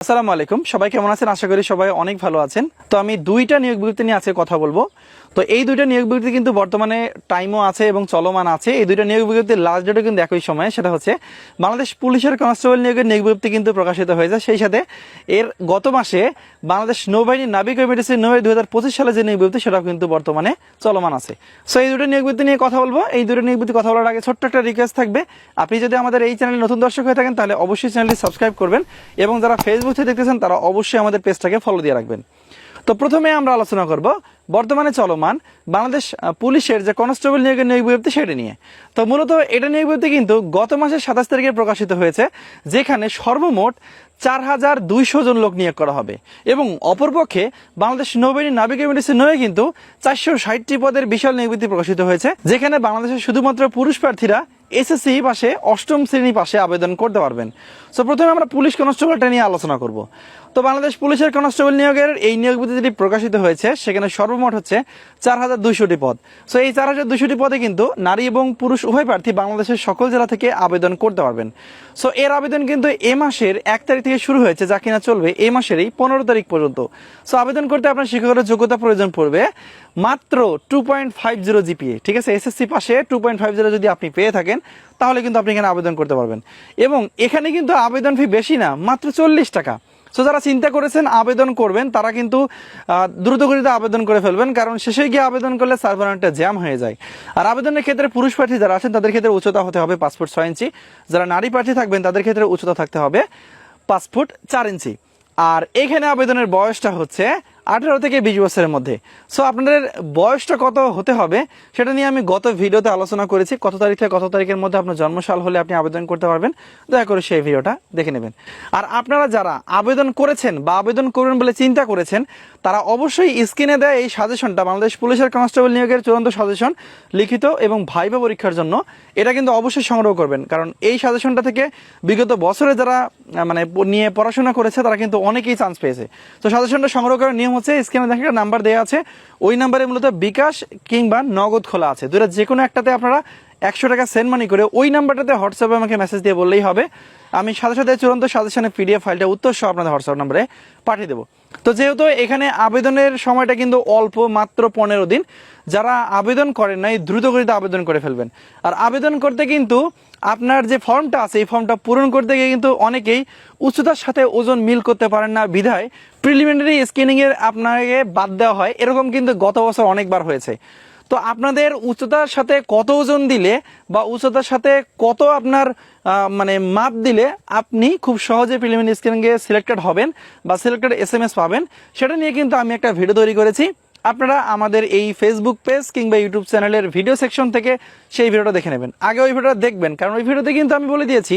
আসসালামু আলাইকুম, সবাই কেমন আছেন? আশা করি সবাই অনেক ভালো আছেন। তো আমি দুইটা নিয়োগ বিজ্ঞপ্তি নিয়ে আজকে কথা বলবো। তো এই দুইটা নিয়োগ বিজ্ঞপ্তি কিন্তু বর্তমানে টাইমও আছে এবং চলমান আছে। এই দুইটা নিয়োগ বিজ্ঞপ্তির লাস্ট ডেটও কিন্তু একই সময়, সেটা হচ্ছে বাংলাদেশ পুলিশের কনস্টেবল নিয়োগের নিয়োগ বিজ্ঞপ্তি কিন্তু প্রকাশিত হয়েছে। সেই সাথে এর গত মাসে বাংলাদেশ নৌবাহিনী নাবিক মেডিসিন নৌ 2025 সালে যে নিয়োগ বিজ্ঞপ্তি সেটাও কিন্তু বর্তমানে চলমান আছে। সো এই দুটো নিয়োগ বিজ্ঞপ্তি নিয়ে কথা বলবো। এই দুটো নিয়োগ বিজ্ঞপ্তি কথা বলার আগে ছোট্ট একটা রিকোয়েস্ট থাকবে, আপনি যদি আমাদের এই চ্যানেলে নতুন দর্শক হয়ে থাকেন তাহলে অবশ্যই চ্যানেলটি সাবস্ক্রাইব করবেন এবং যারা ফেসবুক থেকে দেখতেছেন তারা অবশ্যই আমাদের পেজটাকে ফলো দিয়ে রাখবেন। তো প্রথমে আমরা আলোচনা করব বর্তমানে চলমান বাংলাদেশ পুলিশের যে কনস্টেবল নিয়োগের নিয়োগ বিজ্ঞপ্তি সেটা নিয়ে। তো মূলত এটা নিয়োগ বিজ্ঞপ্তি কিন্তু গত মাসের 27 তারিখে প্রকাশিত হয়েছে, যেখানে সর্বমোট 4200 জন লোক নিয়োগ করা হবে এবং অপরপক্ষে বাংলাদেশ নৌবাহিনী নাবিক মেডিসিন নৌয়ে কিন্তু 460টি পদের বিশাল নিয়োগ বিজ্ঞপ্তি প্রকাশিত হয়েছে, যেখানে বাংলাদেশের শুধুমাত্র পুরুষ প্রার্থীরা এসএসসি পাশে অষ্টম শ্রেণী পাশে আবেদন করতে পারবেন। সো প্রথমে আমরা পুলিশ কনস্টেবলটা নিয়ে আলোচনা করব। তো বাংলাদেশ পুলিশের কনস্টেবল নিয়োগের এই নিয়োগ বিজ্ঞপ্তি যেটি প্রকাশিত হয়েছে সেখানে সর্বমোট হচ্ছে 4200টি পদ। সো এই 4200টি পদে কিন্তু নারী এবং পুরুষ উভয় প্রার্থী বাংলাদেশের সকল জেলা থেকে আবেদন করতে পারবেন। সো এর আবেদন কিন্তু এ মাসের 1 তারিখ থেকে শুরু হয়েছে, যা কিনা চলবে এই মাসেরই 15 তারিখ পর্যন্ত। সো আবেদন করতে আপনার শিক্ষকের যোগ্যতা প্রয়োজন পড়বে মাত্র 2.50 জিপিএ, ঠিক আছে? এসএসসি পাশে 2.50 যদি আপনি পেয়ে থাকেন তাহলে কিন্তু আপনি এখানে আবেদন করতে পারবেন। এবং এখানে কিন্তু আবেদন ফি বেশি না, মাত্র 40 টাকা। সো যারা চিন্তা করেছেন আবেদন করবেন তারা কিন্তু দ্রুতগতিতে আবেদন করে ফেলবেন, কারণ শেষে গিয়ে আবেদন করলে সার্ভার অনেকটা জ্যাম হয়ে যায়। আর আবেদনের ক্ষেত্রে পুরুষ প্রার্থী যারা আছেন তাদের ক্ষেত্রে উচ্চতা হতে হবে 5 ফুট 6 ইঞ্চি, যারা নারী প্রার্থী থাকবেন তাদের ক্ষেত্রে উচ্চতা থাকতে হবে 5 ফুট 4 ইঞ্চি। আর এখানে আবেদনের বয়সটা হচ্ছে 18 থেকে 20 বছরের মধ্যে। সো আপনাদের বয়সটা কত হতে হবে সেটা নিয়ে আমি গত ভিডিওতে আলোচনা করেছি, কত তারিখ থেকে কত তারিখের মধ্যে আপনার জন্মসাল হলে আপনি আবেদন করতে পারবেন। দয়া করে সেই ভিডিওটা দেখে নেবেন। আর আপনারা যারা আবেদন করেছেন বা আবেদন করবেন বলে চিন্তা করেছেন তারা অবশ্যই স্ক্রিনে দেয় এই সাজেশনটা, বাংলাদেশ পুলিশের কনস্টেবল নিয়োগের চূড়ান্ত সাজেশন লিখিত এবং ভাইভা পরীক্ষার জন্য, এটা কিন্তু অবশ্যই সংগ্রহ করবেন, কারণ এই সাজেশনটা থেকে বিগত বছরে যারা নিয়ে পড়াশোনা করেছে তারা কিন্তু অনেকেই চান্স পেয়েছে। তো সাজেশনটা সংগ্রহ করার নিয়ম হচ্ছে স্ক্রিনে দেখে একটা নাম্বার দেওয়া আছে, ওই নাম্বারে মূলত বিকাশ কিংবা নগদ খোলা আছে, দুটো যে কোনো একটাতে আপনারা 100 টাকা সেন্ড মানি করে ওই নাম্বারটাতে হোয়াটসঅ্যাপে আমাকে মেসেজ দিয়ে বললেই হবে। আমি সাথে সাথে চূড়ান্ত সাজেশনের পিডিএফ ফাইলটা উত্তর সহ আপনাদের হোয়াটসঅ্যাপ নাম্বারে পাঠিয়ে দেবো। তো যেহেতু এখানে আবেদনের সময়টা কিন্তু অল্প, মাত্র 15 দিন, যারা আবেদন করেন নাই দ্রুত গতিতে আবেদন করে ফেলবেন। আর আবেদন করতে কিন্তু আপনার যে ফর্মটা আছে এই ফর্মটা পূরণ করতে গিয়ে কিন্তু অনেকেই উচ্চতার সাথে ওজন মিল করতে পারেন না, বিধায় প্রিলিমিনারি স্ক্রিনিংয়ের আপনাকে বাদ দেওয়া হয়। এরকম কিন্তু গত বছর অনেকবার হয়েছে। তো আপনাদের উচ্চতার সাথে কত ওজন দিলে বা উচ্চতার সাথে কত আপনার মাপ দিলে আপনি খুব সহজে প্রিলিমিনারি স্ক্রিনিংয়ে সিলেক্টেড হবেন বা সিলেক্টেড এসএমএস পাবেন, সেটা নিয়ে কিন্তু আমি একটা ভিডিও তৈরি করেছি। আপনারা আমাদের এই ফেসবুক পেজ কিংবা ইউটিউব চ্যানেলের ভিডিও সেকশন থেকে সেই ভিডিওটা দেখে নেবেন। আগে ওই ভিডিওটা দেখবেন, কারণ ওই ভিডিওতে কিন্তু আমি বলে দিয়েছি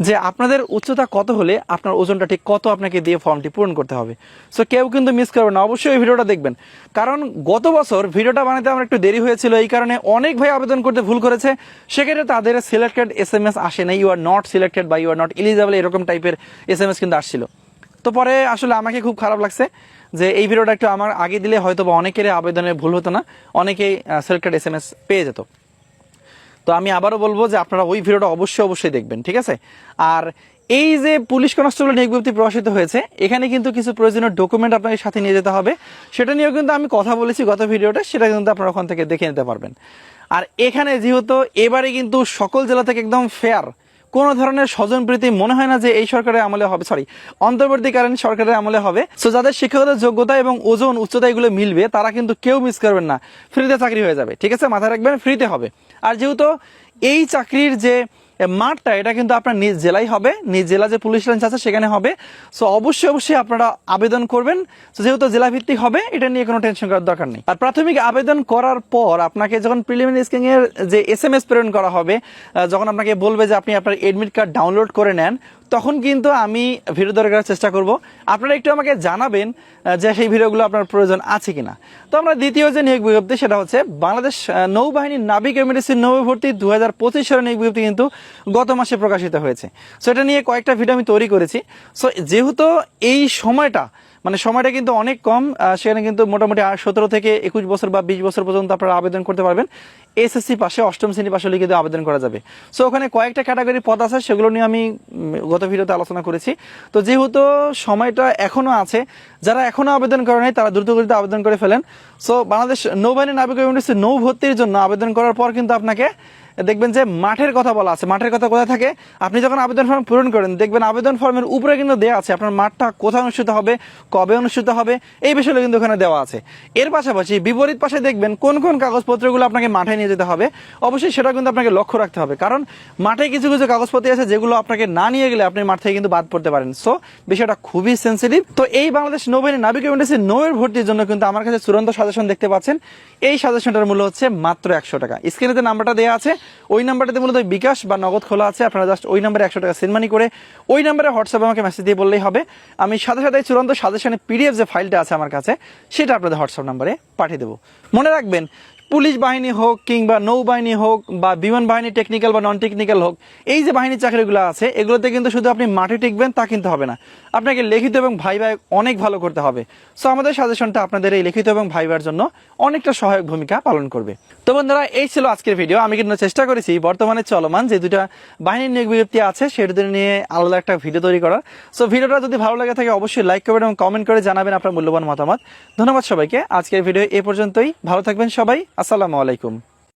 যে আপনাদের উচ্চতা কত হলে আপনার ওজনটা ঠিক কত আপনাকে দিয়ে ফর্মটি পূরণ করতে হবে। সো কেউ কিন্তু মিস করবেন না, অবশ্যই ওই ভিডিওটা দেখবেন। কারণ গত বছর ভিডিওটা বানাতে আমার একটু দেরি হয়েছিল, এই কারণে অনেক ভাই আবেদন করতে ভুল করেছে, সেক্ষেত্রে তাদের সিলেক্টেড এসএমএস আসে না, ইউ আর নট সিলেক্টেড বা ইউ আর নট এলিজিবল এরকম টাইপের এসএমএস কিন্তু আসছিল। তো পরে আসলে আমাকে খুব খারাপ লাগছে যে এই ভিডিওটা একটু আমার আগে দিলে হয়তো বা অনেকেরই আবেদনের ভুল হতো না, অনেকেই সিলেক্টেড এসএমএস পেয়ে যেত। তো আমি আবারও বলবো যে আপনারা ওই ভিডিওটা অবশ্যই দেখবেন, ঠিক আছে? আর এই যে পুলিশ কনস্টেবল নিয়োগ বিজ্ঞপ্তি প্রকাশিত হয়েছে, এখানে কিন্তু কিছু প্রয়োজনীয় ডকুমেন্ট আপনাকে সাথে নিয়ে যেতে হবে, সেটা নিয়েও কিন্তু আমি কথা বলেছি গত ভিডিওটা, সেটা কিন্তু আপনারা ওখান থেকে দেখে নিতে পারবেন। আর এখানে যেহেতু এবারে কিন্তু সকল জেলা থেকে একদম ফেয়ার, কোনো ধরনের স্বজনপ্রীতি মনে হয় না যে এই সরকারের আমলে হবে, অন্তর্বর্তীকালীন সরকারের আমলে হবে। সো যাদের শিক্ষকদের যোগ্যতা এবং ওজন উচ্চতা এগুলো মিলবে তারা কিন্তু কেউ মিস করবেন না, ফ্রিতে চাকরি হয়ে যাবে, ঠিক আছে? মাথায় রাখবেন ফ্রিতে হবে। আর যেহেতু এই চাকরির যে মাঠটা এটা কিন্তু আপনার নিজ জেলায় হবে, নিজ জেলা যে পুলিশ লাইন আছে সেখানে হবে। সো অবশ্যই আপনারা আবেদন করবেন। যেহেতু জেলা ভিত্তিক হবে, এটা নিয়ে কোনো টেনশন করার দরকার নেই। আর প্রাথমিক আবেদন করার পর আপনাকে যখন প্রিলিমিনারি স্ক্রিনিং এর যে এসএমএস প্রেরণ করা হবে, যখন আপনাকে বলবে যে আপনি আপনার এডমিট কার্ড ডাউনলোড করে নেন, তখন কিন্তু আমি ভিডিও তৈরি করার চেষ্টা করব। আপনারা একটু আমাকে জানাবেন যে সেই ভিডিওগুলো আপনার প্রয়োজন আছে কিনা। তো আমরা দ্বিতীয় যে নিয়োগ বিজ্ঞপ্তি সেটা হচ্ছে বাংলাদেশ নৌবাহিনী নাবিক মেডিসিন নৌ ভর্তি 2025 সালের নিয়োগ বিজ্ঞপ্তি কিন্তু গত মাসে প্রকাশিত হয়েছে। সো এটা নিয়ে কয়েকটা ভিডিও আমি তৈরি করেছি। সো যেহেতু এই সময়টা মানে সময়টা কিন্তু অনেক কম। সেখানে কিন্তু মোটামুটি 17 থেকে 21 বছর বা 20 বছর পর্যন্ত আপনারা আবেদন করতে পারবেন। এসএসসি পাশে, অষ্টম শ্রেণী পাশে হলে কিন্তু আবেদন করা যাবে। সো ওখানে কয়েকটা ক্যাটাগরি পদ আছে, সেগুলো নিয়ে আমি গত ভিডিওতে আলোচনা করেছি। তো যেহেতু সময়টা এখনো আছে, যারা এখনো আবেদন করে নাই তারা দ্রুতগতিতে আবেদন করে ফেলেন। সো বাংলাদেশ নৌবাহিনী নাবিক ইউনিভার্সিটি নৌ ভর্তির জন্য আবেদন করার পর কিন্তু আপনাকে দেখবেন যে মাঠের কথা বলা আছে। মাঠের কথা কোথায় থাকে? আপনি যখন আবেদন ফর্ম পূরণ করেন দেখবেন আবেদন ফর্মের উপরে কিন্তু দেওয়া আছে আপনার মাঠটা কোথায় অনুষ্ঠিত হবে, কবে অনুষ্ঠিত হবে, এই বিষয়গুলো কিন্তু ওখানে দেওয়া আছে। এর পাশাপাশি বিপরীত পাশে দেখবেন কোন কোন কাগজপত্রগুলো আপনাকে মাঠে নিয়ে যেতে হবে। অবশ্যই সেটা কিন্তু আপনাকে লক্ষ্য রাখতে হবে, কারণ মাঠে কিছু কিছু কাগজপত্র আছে যেগুলো আপনাকে না নিয়ে গেলে আপনি মাঠ থেকে কিন্তু বাদ পড়তে পারেন। সো বিষয়টা খুবই সেন্সিটিভ। তো এই বাংলাদেশ নৌবাহিনী নাবিক ইউনিভার্সিটি নৌয়ের ভর্তির জন্য কিন্তু আমার কাছে চূড়ান্ত সাজেশন দেখতে পাচ্ছেন। এই সাজেশনটার মূল্য হচ্ছে মাত্র 100 টাকা। স্ক্রিনে যে নাম্বারটা দেওয়া আছে ওই নাম্বারটাতে মূলত বিকাশ বা নগদ খোলা আছে। আপনারা জাস্ট ওই নাম্বারে 100 টাকা সেন্ড মানি করে ওই নাম্বারে হোয়াটসঅ্যাপে আমাকে মেসেজ দিয়ে বললেই হবে। আমি সাথে সাথে চূড়ান্ত সাজেশনের পিডিএফ যে ফাইলটা আছে আমার কাছে সেটা আপনাদের হোয়াটসঅ্যাপ নাম্বারে পাঠিয়ে দেবো। মনে রাখবেন, পুলিশ বাহিনী হোক কিংবা নৌবাহিনী হোক বা বিমান বাহিনী টেকনিক্যাল বা নন টেকনিক্যাল হোক, এই যে বাহিনীর চাকরিগুলো আছে এগুলোতে কিন্তু শুধু আপনি মাঠে টিকবেন তা কিন্তু হবে না, আপনাকে লিখিত এবং ভাইভায় অনেক ভালো করতে হবে। সো আমাদের সাজেশনটা আপনাদের এই লিখিত এবং ভাইভার জন্য অনেকটা সহায়ক ভূমিকা পালন করবে। তো বন্ধুরা, এই ছিল আজকের ভিডিও। আমি কিন্তু চেষ্টা করেছি বর্তমানে চলমান যে দুটা বাহিনীর নিয়োগ বিজ্ঞপ্তি আছে সেটা নিয়ে আলাদা একটা ভিডিও তৈরি করার। সো ভিডিওটা যদি ভালো লাগে থাকে অবশ্যই লাইক করবেন এবং কমেন্ট করে জানাবেন আপনার মূল্যবান মতামত। ধন্যবাদ সবাইকে। আজকের ভিডিও এ পর্যন্তই। ভালো থাকবেন সবাই। আসসালামু আলাইকুম।